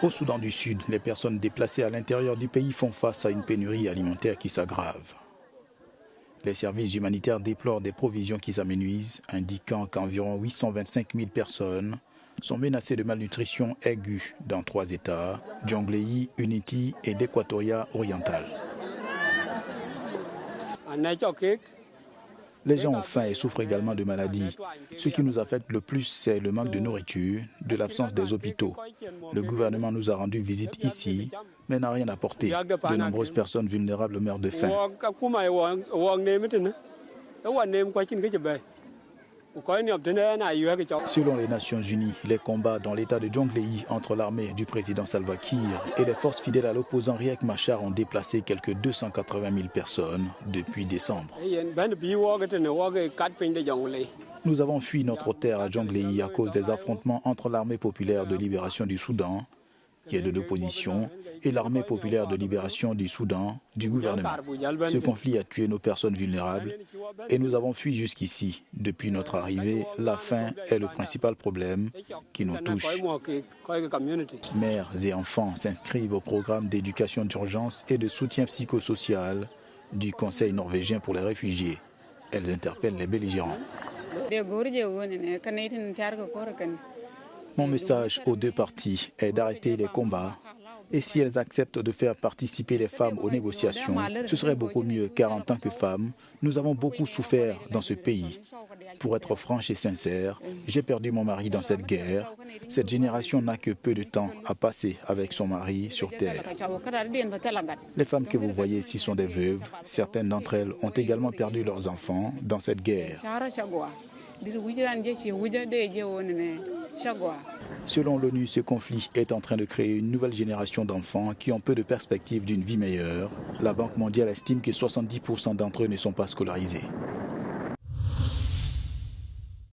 Au Soudan du Sud, les personnes déplacées à l'intérieur du pays font face à une pénurie alimentaire qui s'aggrave. Les services humanitaires déplorent des provisions qui s'amenuisent, indiquant qu'environ 825 000 personnes sont menacées de malnutrition aiguë dans 3 États, Jonglei, Unity et l'Équatoria oriental. Les gens ont faim et souffrent également de maladies. Ce qui nous affecte le plus, c'est le manque de nourriture, de l'absence des hôpitaux. Le gouvernement nous a rendu visite ici, mais n'a rien apporté. De nombreuses personnes vulnérables meurent de faim. Selon les Nations Unies, les combats dans l'état de Jonglei entre l'armée du président Salva Kiir et les forces fidèles à l'opposant Riek Machar ont déplacé quelques 280 000 personnes depuis décembre. Nous avons fui notre terre à Jonglei à cause des affrontements entre l'armée populaire de libération du Soudan, qui est de l'opposition, et l'armée populaire de libération du Soudan, du gouvernement. Ce conflit a tué nos personnes vulnérables et nous avons fui jusqu'ici. Depuis notre arrivée, la faim est le principal problème qui nous touche. Mères et enfants s'inscrivent au programme d'éducation d'urgence et de soutien psychosocial du Conseil norvégien pour les réfugiés. Elles interpellent les belligérants. Mon message aux 2 parties est d'arrêter les combats et si elles acceptent de faire participer les femmes aux négociations, ce serait beaucoup mieux car en tant que femmes, nous avons beaucoup souffert dans ce pays. Pour être franche et sincère, j'ai perdu mon mari dans cette guerre. Cette génération n'a que peu de temps à passer avec son mari sur terre. Les femmes que vous voyez ici sont des veuves. Certaines d'entre elles ont également perdu leurs enfants dans cette guerre. Selon l'ONU, ce conflit est en train de créer une nouvelle génération d'enfants qui ont peu de perspectives d'une vie meilleure. La Banque mondiale estime que 70% d'entre eux ne sont pas scolarisés.